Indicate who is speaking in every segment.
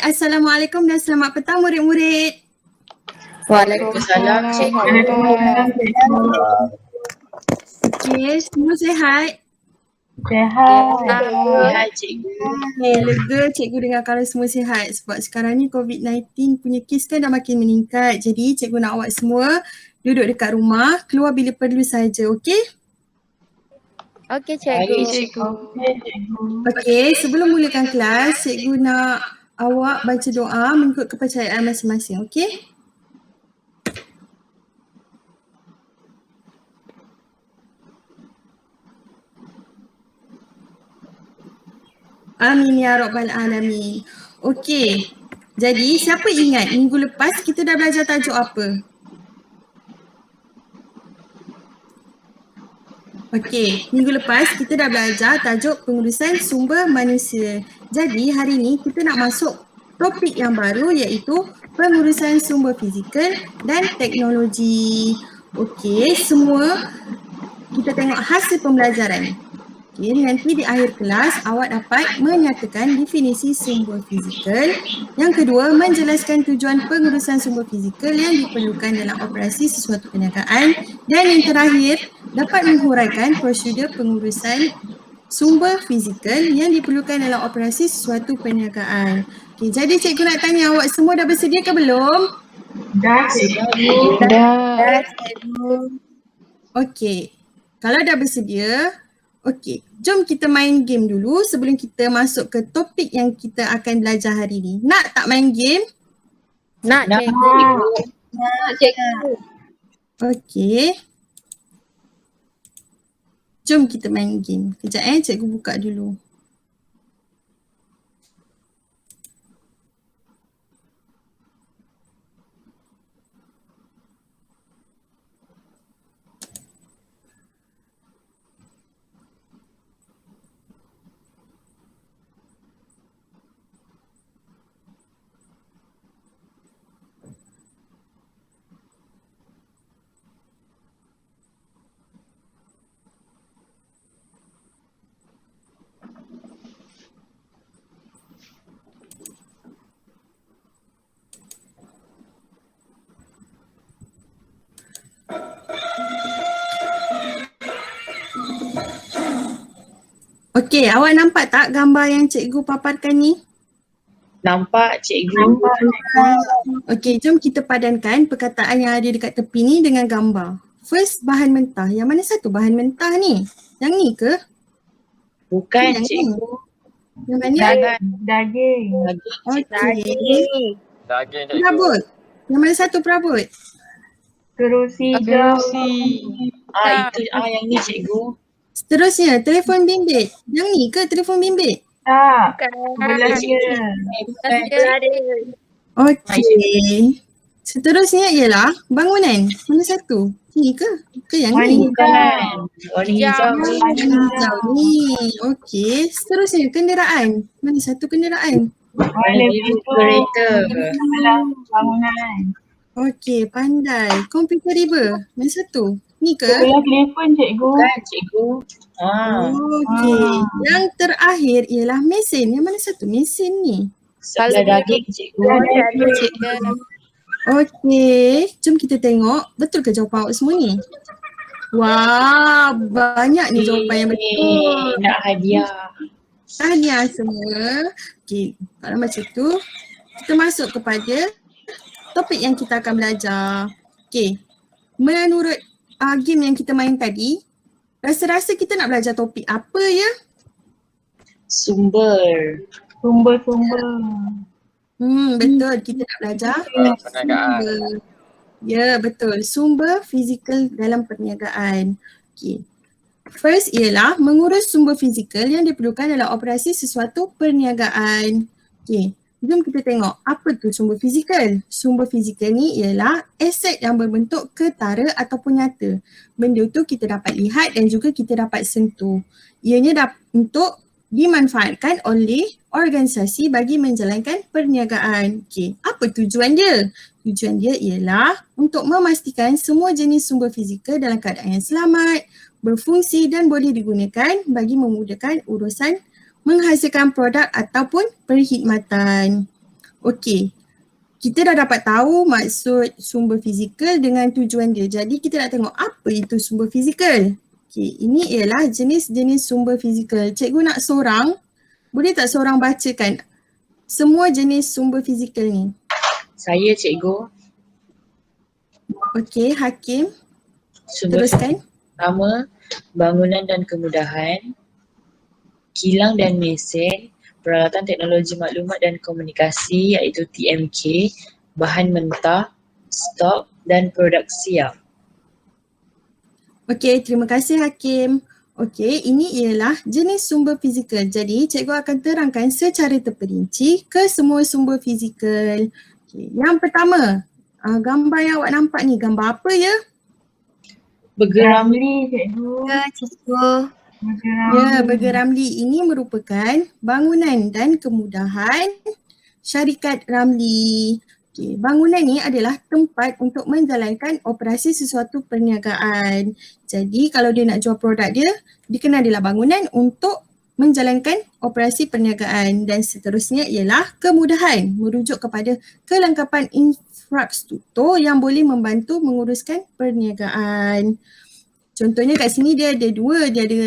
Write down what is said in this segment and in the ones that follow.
Speaker 1: Assalamualaikum dan selamat petang murid-murid.
Speaker 2: Waalaikumsalam cikgu.
Speaker 1: Okey, semua sihat?
Speaker 2: Sihat cikgu.
Speaker 1: Okay, lega cikgu dengar kalau semua sihat sebab sekarang ni COVID-19 punya kes kan dah makin meningkat. Jadi cikgu nak awak semua duduk dekat rumah, keluar bila perlu saja, okey?
Speaker 3: Okey cikgu.
Speaker 1: Okey, sebelum mulakan kelas, cikgu nak awak baca doa mengikut kepercayaan masing-masing, okey? Amin ya rabbal alamin. Okey. Jadi siapa ingat minggu lepas kita dah belajar tajuk apa? Okey, minggu lepas kita dah belajar tajuk pengurusan sumber manusia. Jadi hari ni kita nak masuk topik yang baru iaitu pengurusan sumber fizikal dan teknologi. Okey, semua kita tengok hasil pembelajaran. Okay, nanti di akhir kelas awak dapat menyatakan definisi sumber fizikal. Yang kedua, menjelaskan tujuan pengurusan sumber fizikal yang diperlukan dalam operasi sesuatu perniagaan. Dan yang terakhir, dapat menghuraikan prosedur pengurusan sumber fizikal yang diperlukan dalam operasi sesuatu perniagaan. Okay, jadi cikgu nak tanya awak semua dah bersedia ke belum?
Speaker 2: Dah cikgu.
Speaker 3: Dah.
Speaker 1: Okey, kalau dah bersedia, okey, jom kita main game dulu sebelum kita masuk ke topik yang kita akan belajar hari ni. Nak tak main game?
Speaker 3: Nak cikgu.
Speaker 2: Nak cikgu.
Speaker 1: Okey. Jom kita main game. Kejap cikgu buka dulu. Okey, awak nampak tak gambar yang cikgu paparkan ni?
Speaker 2: Nampak cikgu.
Speaker 1: Okey, jom kita padankan perkataan yang ada dekat tepi ni dengan gambar. First, bahan mentah. Yang mana satu bahan mentah ni? Yang ni ke?
Speaker 2: Bukan
Speaker 1: Yang ni.
Speaker 2: cikgu.
Speaker 1: Yang mana?
Speaker 2: Daging.
Speaker 1: Okey.
Speaker 4: Daging cikgu.
Speaker 1: Perabot. Yang mana satu perabot?
Speaker 2: Kerusi. Itu yang ni cikgu.
Speaker 1: Seterusnya, telefon bimbit. Yang ni ke telefon bimbit?
Speaker 2: Tak.
Speaker 3: Bukan.
Speaker 1: Okey. Seterusnya ialah bangunan. Mana satu? Ni ke? Ke yang ni?
Speaker 2: Warna hijau.
Speaker 1: Hijau ni. Okey. Seterusnya, kenderaan. Mana satu kenderaan?
Speaker 2: Warna biru kereta. Bangunan.
Speaker 1: Okey, pandai. Komputer riba. Mana satu? Ni ke?
Speaker 2: Telefon cikgu. Bukan cikgu.
Speaker 1: Okey. Yang terakhir ialah mesin. Yang mana satu mesin ni?
Speaker 2: Sebelah daging cikgu.
Speaker 1: Okey. Jom kita tengok. Betul ke jawapan awak semua ni? Wah, banyak ni jawapan yang betul.
Speaker 2: Nak hadiah.
Speaker 1: Tahniah semua. Okey, kalau macam tu, kita masuk kepada topik yang kita akan belajar. Okey, menurut game yang kita main tadi, rasa-rasa kita nak belajar topik apa ya?
Speaker 2: Sumber.
Speaker 1: Betul, kita nak belajar
Speaker 4: Perniagaan.
Speaker 1: sumber. Ya, betul. Sumber fizikal dalam perniagaan. Okey. First ialah mengurus sumber fizikal yang diperlukan dalam operasi sesuatu perniagaan. Okey. Jom kita tengok apa tu sumber fizikal. Sumber fizikal ni ialah aset yang berbentuk ketara ataupun nyata. Benda tu kita dapat lihat dan juga kita dapat sentuh. Ianya untuk dimanfaatkan oleh organisasi bagi menjalankan perniagaan. Okey, apa tujuan dia? Tujuan dia ialah untuk memastikan semua jenis sumber fizikal dalam keadaan yang selamat, berfungsi dan boleh digunakan bagi memudahkan urusan menghasilkan produk ataupun perkhidmatan. Okey. Kita dah dapat tahu maksud sumber fizikal dengan tujuan dia. Jadi kita nak tengok apa itu sumber fizikal. Okey, ini ialah jenis-jenis sumber fizikal. Cikgu nak seorang, boleh tak seorang bacakan semua jenis sumber fizikal ni?
Speaker 2: Saya cikgu.
Speaker 1: Okey, Hakim,
Speaker 2: Sumber
Speaker 1: teruskan.
Speaker 2: pertama, bangunan dan kemudahan, kilang dan mesin, peralatan teknologi maklumat dan komunikasi iaitu TMK, bahan mentah, stok dan produk siap.
Speaker 1: Okey, terima kasih Hakim. Okey, ini ialah jenis sumber fizikal. Jadi, cikgu akan terangkan secara terperinci ke semua sumber fizikal. Okey, yang pertama, gambar yang awak nampak ni, gambar apa ya?
Speaker 2: Bergeramli cikgu.
Speaker 3: Ya, cikgu.
Speaker 1: Ya, Burger Ramli ini merupakan bangunan dan kemudahan syarikat Ramli. Okay, bangunan ni adalah tempat untuk menjalankan operasi sesuatu perniagaan. Jadi kalau dia nak jual produk dia, dikenal adalah bangunan untuk menjalankan operasi perniagaan, dan seterusnya ialah kemudahan, merujuk kepada kelengkapan infrastruktur yang boleh membantu menguruskan perniagaan. Contohnya kat sini dia ada dua, dia ada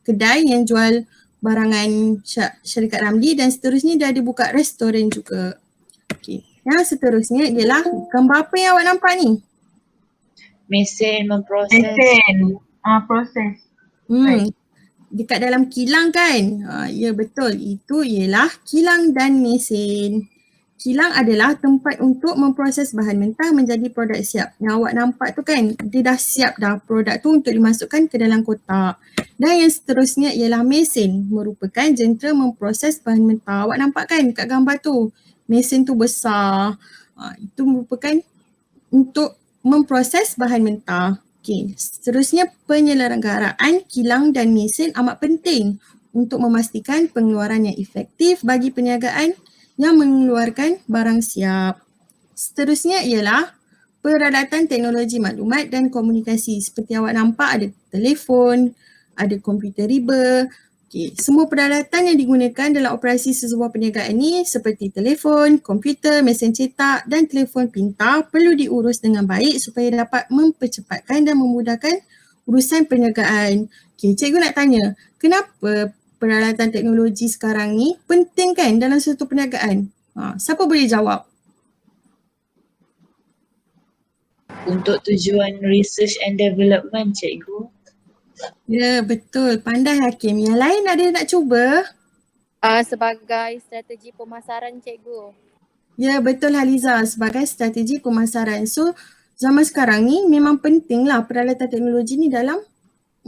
Speaker 1: kedai yang jual barangan syarikat Ramli, dan seterusnya dia ada buka restoran juga. Okay. Yang seterusnya ialah gambar apa yang awak nampak ni?
Speaker 2: Mesin memproses.
Speaker 5: Proses.
Speaker 1: Dekat dalam kilang kan? Ya betul, itu ialah kilang dan mesin. Kilang adalah tempat untuk memproses bahan mentah menjadi produk siap. Yang awak nampak tu kan, dia dah siap dah produk tu untuk dimasukkan ke dalam kotak. Dan yang seterusnya ialah mesin, merupakan jentera memproses bahan mentah. Awak nampak kan kat gambar tu, mesin tu besar. Itu merupakan untuk memproses bahan mentah. Okey, seterusnya penyelenggaraan kilang dan mesin amat penting untuk memastikan pengeluaran yang efektif bagi perniagaan yang mengeluarkan barang siap. Seterusnya ialah peralatan teknologi maklumat dan komunikasi. Seperti awak nampak ada telefon, ada komputer riba. Okay. Semua peralatan yang digunakan dalam operasi sesebuah perniagaan ni seperti telefon, komputer, mesin cetak dan telefon pintar perlu diurus dengan baik supaya dapat mempercepatkan dan memudahkan urusan perniagaan. Okay, cikgu nak tanya, kenapa peralatan teknologi sekarang ni penting kan dalam suatu perniagaan? Siapa boleh jawab?
Speaker 2: Untuk tujuan research and development cikgu.
Speaker 1: Ya betul, pandai Hakim. Yang lain ada nak cuba?
Speaker 3: Sebagai strategi pemasaran cikgu.
Speaker 1: Ya betul Haliza, sebagai strategi pemasaran. So zaman sekarang ni memang pentinglah peralatan teknologi ni dalam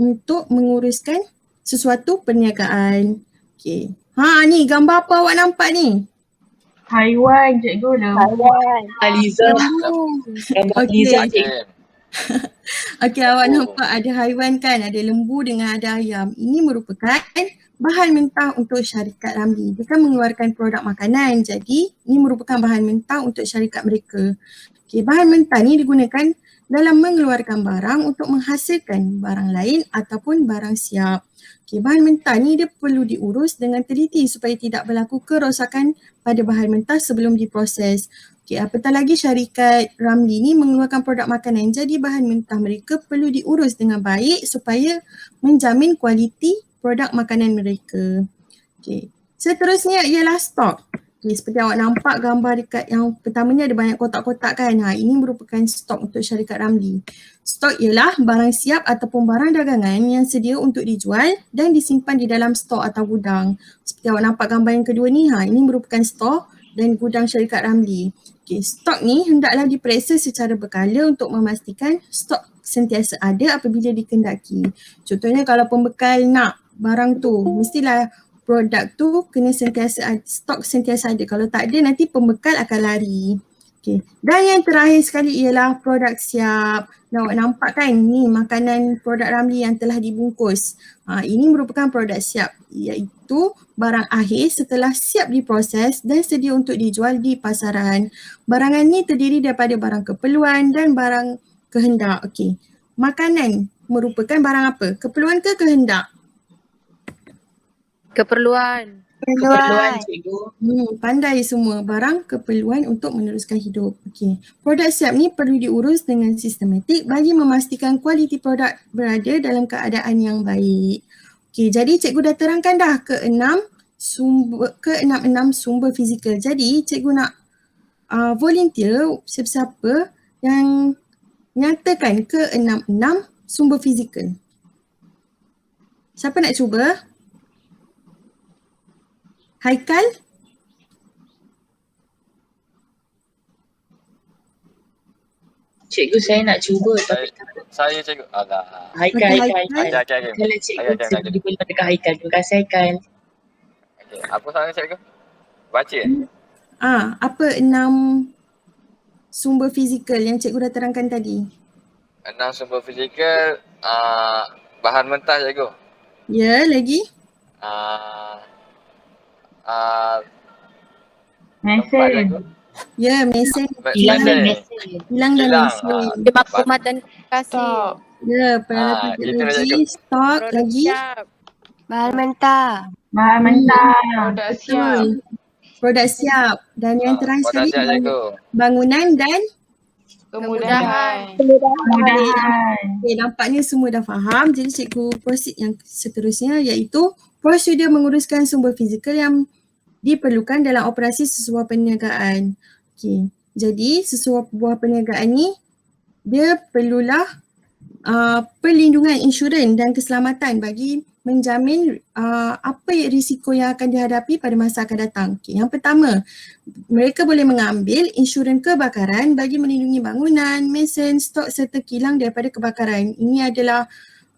Speaker 1: untuk menguruskan sesuatu perniagaan. Okey. Ni gambar apa awak nampak ni?
Speaker 5: Haiwan cikgu, lembu.
Speaker 2: Aliza. Gambar Aliza cikgu.
Speaker 1: Okey, awak nampak ada haiwan kan, ada lembu dengan ada ayam. Ini merupakan bahan mentah untuk syarikat Ramli. Dia kan mengeluarkan produk makanan, jadi ini merupakan bahan mentah untuk syarikat mereka. Okey, bahan mentah ni digunakan dalam mengeluarkan barang untuk menghasilkan barang lain ataupun barang siap. Okay, bahan mentah ni dia perlu diurus dengan teliti supaya tidak berlaku kerosakan pada bahan mentah sebelum diproses. Okay, apatah lagi syarikat Ramli ni mengeluarkan produk makanan, jadi bahan mentah mereka perlu diurus dengan baik supaya menjamin kualiti produk makanan mereka. Okay. Seterusnya ialah stok. Okay, seperti awak nampak gambar dekat yang pertama ni ada banyak kotak-kotak kan. Ini merupakan stok untuk syarikat Ramli. Stok ialah barang siap ataupun barang dagangan yang sedia untuk dijual dan disimpan di dalam stok atau gudang. Seperti awak nampak gambar yang kedua ni, ini merupakan stok dan gudang syarikat Ramli. Okay, stok ni hendaklah diperiksa secara berkala untuk memastikan stok sentiasa ada apabila dikendaki. Contohnya kalau pembekal nak barang tu, mestilah produk tu kena sentiasa ada, stok sentiasa ada. Kalau tak ada nanti pembekal akan lari. Okay. Dan yang terakhir sekali ialah produk siap. Awak nampak kan ni makanan produk Ramli yang telah dibungkus. Ini merupakan produk siap, iaitu barang akhir setelah siap diproses dan sedia untuk dijual di pasaran. Barangan ni terdiri daripada barang keperluan dan barang kehendak. Okey. Makanan merupakan barang apa? Keperluan ke kehendak?
Speaker 3: Keperluan.
Speaker 2: Keperluan cikgu.
Speaker 1: Pandai semua, barang keperluan untuk meneruskan hidup. Okey. Produk siap ni perlu diurus dengan sistematik bagi memastikan kualiti produk berada dalam keadaan yang baik. Okey, jadi cikgu dah terangkan dah ke-enam sumber fizikal. Jadi cikgu nak volunteer siapa-siapa yang nyatakan ke-enam sumber fizikal. Siapa nak cuba? Haikal?
Speaker 2: Cikgu saya nak cuba tapi
Speaker 4: Saya cikgu. Alah.
Speaker 2: Haikal.
Speaker 1: Okey,
Speaker 4: Haikal.
Speaker 2: Haikal lah cikgu.
Speaker 4: Okey.
Speaker 2: Saya diperlukan dekat Haikal. Terima kasih Haikal.
Speaker 4: Okey. Apa soalan cikgu? Baca.
Speaker 1: Apa 6 sumber fizikal yang cikgu dah terangkan tadi?
Speaker 4: 6 sumber fizikal. Bahan mentah cikgu.
Speaker 1: Ya, lagi?
Speaker 4: Tempat
Speaker 5: Mesin.
Speaker 4: cikgu.
Speaker 1: Ya, mesin,
Speaker 2: Hilang dan
Speaker 4: Mesin.
Speaker 2: mesin.
Speaker 1: kilang dan
Speaker 4: Kilang.
Speaker 1: mesin.
Speaker 3: Dia maklumat dan komunikasi.
Speaker 1: Ya, peralatan
Speaker 4: Itu dah
Speaker 1: teknologi,
Speaker 4: cikgu.
Speaker 1: stok,
Speaker 3: Produk
Speaker 1: lagi?
Speaker 3: siap.
Speaker 6: Bahan mentah.
Speaker 5: Bahan mentah.
Speaker 1: Betul. Produk siap. Dan yang terakhir
Speaker 4: Produk
Speaker 1: sekali,
Speaker 4: siap cikgu.
Speaker 1: bangunan dan
Speaker 3: Kemudahan.
Speaker 5: Kemudahan.
Speaker 1: okay, nampaknya semua dah faham. Jadi cikgu proceed yang seterusnya iaitu prosedur menguruskan sumber fizikal yang diperlukan dalam operasi sesuai perniagaan. Okey. Jadi sesuai buah perniagaan ni dia perlulah perlindungan insurans dan keselamatan bagi menjamin apa risiko yang akan dihadapi pada masa akan datang. Okay. Yang pertama, mereka boleh mengambil insurans kebakaran bagi melindungi bangunan, mesin, stok serta kilang daripada kebakaran. Ini adalah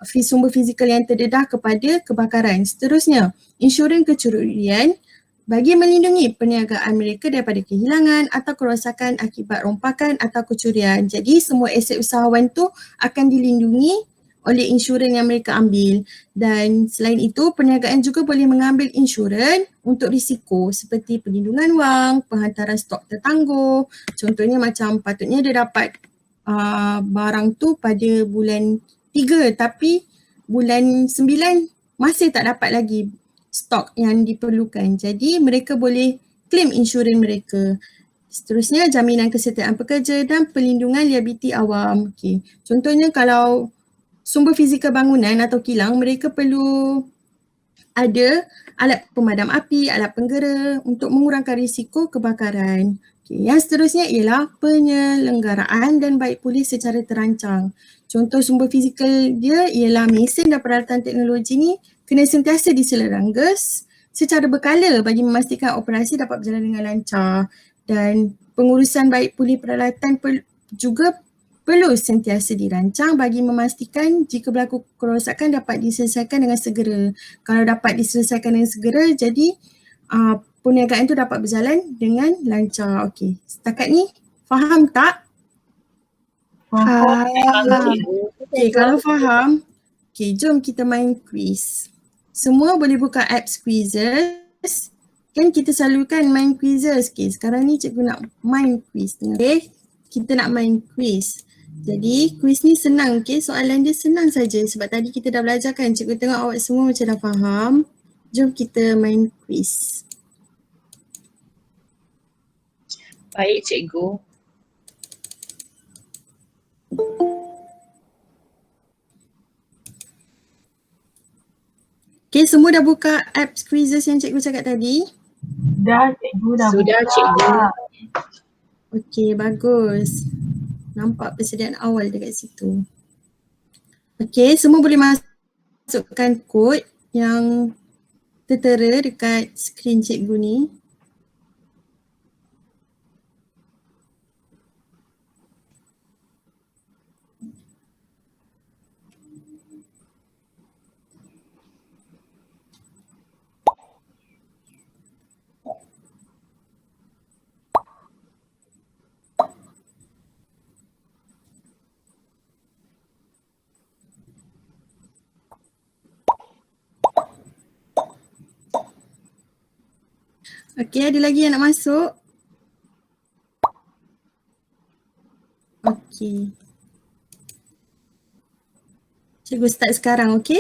Speaker 1: sumber fizikal yang terdedah kepada kebakaran. Seterusnya, insurans kecurian bagi melindungi perniagaan mereka daripada kehilangan atau kerosakan akibat rompakan atau kecurian. Jadi semua aset usahawan tu akan dilindungi oleh insurans yang mereka ambil. Dan selain itu, perniagaan juga boleh mengambil insurans untuk risiko seperti perlindungan wang, penghantaran stok tertangguh. Contohnya macam patutnya dia dapat barang tu pada bulan 3 tapi bulan 9 masih tak dapat lagi stok yang diperlukan. Jadi mereka boleh claim insurans mereka. Seterusnya, jaminan kesihatan pekerja dan perlindungan liabiliti awam. Okay. Contohnya kalau sumber fizikal bangunan atau kilang, mereka perlu ada alat pemadam api, alat penggera untuk mengurangkan risiko kebakaran. Okay. Yang seterusnya ialah penyelenggaraan dan baik pulih secara terancang. Contoh sumber fizikal dia ialah mesin dan peralatan teknologi ni kena sentiasa diseleranggas secara berkala bagi memastikan operasi dapat berjalan dengan lancar. Dan pengurusan baik pulih peralatan juga perlu sentiasa dirancang bagi memastikan jika berlaku kerosakan dapat diselesaikan dengan segera. Kalau dapat diselesaikan dengan segera, jadi perniagaan itu dapat berjalan dengan lancar. Okey, setakat ni faham tak?
Speaker 5: Faham.
Speaker 1: Okey, kalau faham, okey, jom kita main quiz. Semua boleh buka apps quizzes. Kan kita selalu kan main quizzes. Okay, sekarang ni cikgu nak main quiz. Okay, kita nak main quiz. Jadi quiz ni senang, okay, soalan dia senang saja sebab tadi kita dah belajar kan. Cikgu tengok awak semua macam dah faham. Jom kita main quiz.
Speaker 2: Baik cikgu.
Speaker 1: Okay, semua dah buka apps quizzes yang cikgu cakap tadi?
Speaker 5: Dah cikgu dah
Speaker 2: Sudah
Speaker 5: buka.
Speaker 2: cikgu.
Speaker 1: Okay, bagus. Nampak persediaan awal dekat situ. Okay, semua boleh masukkan kod yang tertera dekat skrin cikgu ni. Okey, ada lagi yang nak masuk? Okey. Cikgu start sekarang, okey?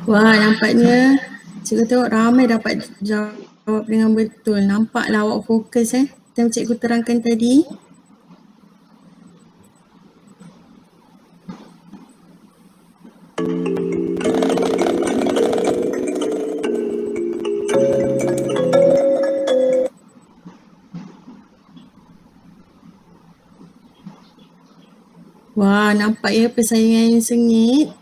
Speaker 1: Wah, nampaknya cikgu tengok ramai dapat jawab dengan betul. Nampaklah awak fokus yang cikgu terangkan tadi. Wah, nampak ya persaingan yang sengit.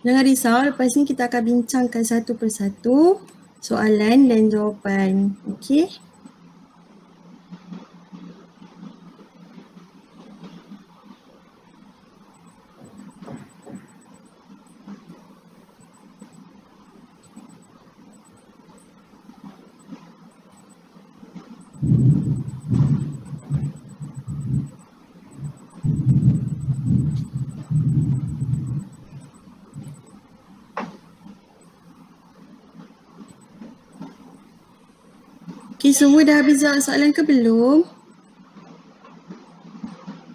Speaker 1: Jangan risau, lepas ni kita akan bincangkan satu persatu soalan dan jawapan. Okey? Okey, semua dah habis jawab soalan ke belum?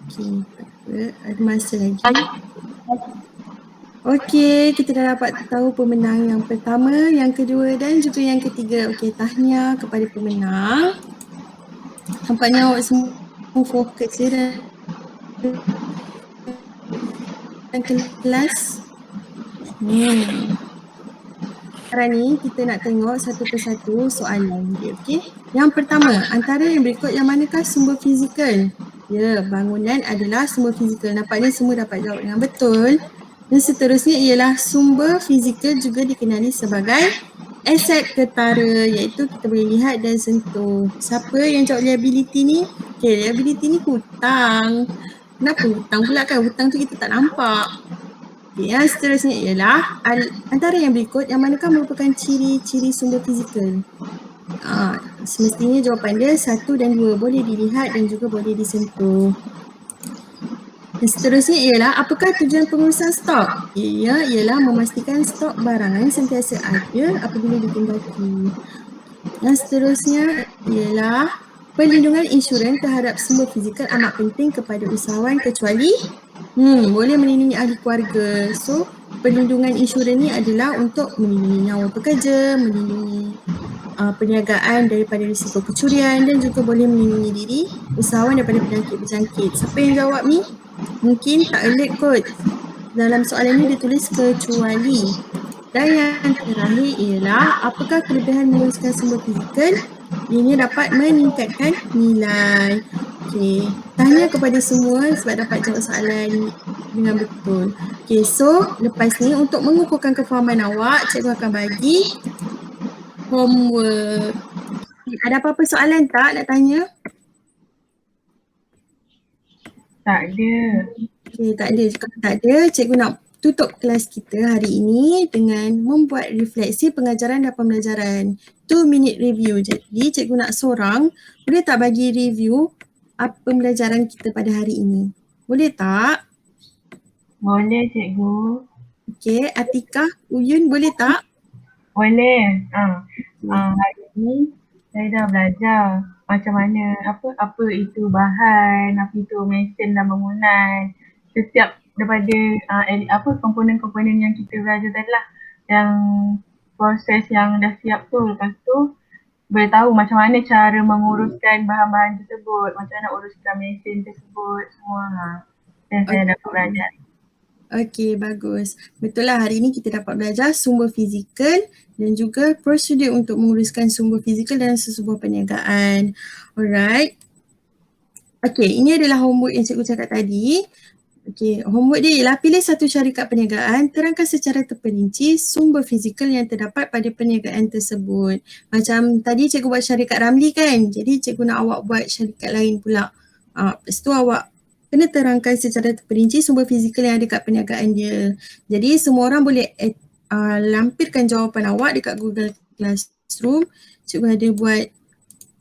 Speaker 1: Okey, tak apa, ada masa lagi. Okey, kita dah dapat tahu pemenang yang pertama, yang kedua dan juga yang ketiga. Okey, tahniah kepada pemenang. Nampaknya awak semua fokus ya dan kelas. Sekarang ni kita nak tengok satu persatu soalan dia, okey? Yang pertama, antara yang berikut yang manakah sumber fizikal? Ya, bangunan adalah sumber fizikal. Nampaknya semua dapat jawab dengan betul. Dan seterusnya ialah sumber fizikal juga dikenali sebagai aset ketara, iaitu kita boleh lihat dan sentuh. Siapa yang jawab liability ni? Okey, liability ni hutang. Kenapa hutang pula kan? Hutang tu kita tak nampak. Okay, yang seterusnya ialah antara yang berikut yang manakah merupakan ciri-ciri sumber fizikal? Semestinya jawapan dia 1 dan 2 boleh dilihat dan juga boleh disentuh. Dan seterusnya ialah apakah tujuan pengurusan stok? Ia ialah memastikan stok barangan sentiasa ada apabila dikehendaki. Yang seterusnya ialah perlindungan insurans terhadap sumber fizikal amat penting kepada usahawan kecuali boleh melindungi ahli keluarga. So, perlindungan insurans ni adalah untuk melindungi nyawa pekerja, melindungi perniagaan daripada risiko kecurian dan juga boleh melindungi diri usahawan daripada penyakit berjangkit. Siapa yang jawab ni? Mungkin tak alert kot. Dalam soalan ni dia tulis kecuali. Dan yang terakhir ialah apakah kelebihan menguruskan sumber fizikal? Ini dapat meningkatkan nilai. Okey, tahniah kepada semua sebab dapat jawab soalan dengan betul. Okey, so lepas ni untuk mengukuhkan kefahaman awak, cikgu akan bagi homework. Ada apa-apa soalan tak nak tanya?
Speaker 5: Tak ada.
Speaker 1: Okey, tak ada. Kalau tak ada, cikgu nak tutup kelas kita hari ini dengan membuat refleksi pengajaran dan pembelajaran. 2-minute review. Jadi cikgu nak sorang, boleh tak bagi review pembelajaran kita pada hari ini? Boleh tak?
Speaker 5: Boleh cikgu.
Speaker 1: Okey, Atikah, Uyun boleh tak?
Speaker 5: Boleh. Hari ni saya dah belajar macam mana apa itu bahan, apa itu mesin dan bangunan. Setiap daripada komponen-komponen yang kita belajar tadi lah, yang proses yang dah siap tu. Lepas tu boleh tahu macam mana cara menguruskan bahan-bahan tersebut, macam mana uruskan mesin tersebut semua. Dan saya dapat belajar.
Speaker 1: Okey, bagus. Betul lah, hari ini kita dapat belajar sumber fizikal dan juga prosedur untuk menguruskan sumber fizikal dalam sesebuah perniagaan. Alright. Okey, ini adalah homework yang cikgu cakap tadi. Okey, homework dia ialah pilih satu syarikat perniagaan, terangkan secara terperinci sumber fizikal yang terdapat pada perniagaan tersebut. Macam tadi cikgu buat syarikat Ramli kan, jadi cikgu nak awak buat syarikat lain pula. Lepas tu awak kena terangkan secara terperinci sumber fizikal yang ada kat perniagaan dia. Jadi semua orang boleh lampirkan jawapan awak dekat Google Classroom. Cikgu ada buat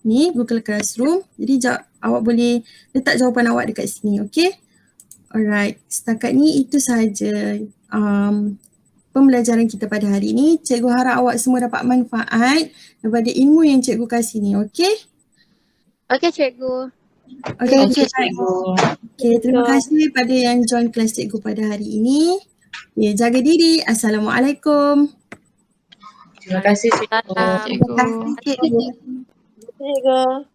Speaker 1: ni Google Classroom, jadi awak boleh letak jawapan awak dekat sini, okey? Alright, setakat ni itu sahaja pembelajaran kita pada hari ini. Cikgu harap awak semua dapat manfaat daripada ilmu yang cikgu kasih ni, okey?
Speaker 3: Okey cikgu.
Speaker 1: Okey,
Speaker 2: Cikgu.
Speaker 1: okay, terima kasih pada yang join kelas cikgu pada hari ini. Ya, jaga diri. Assalamualaikum.
Speaker 2: Terima kasih cikgu.
Speaker 3: Salam cikgu.
Speaker 1: Terima kasih cikgu.
Speaker 3: Cikgu.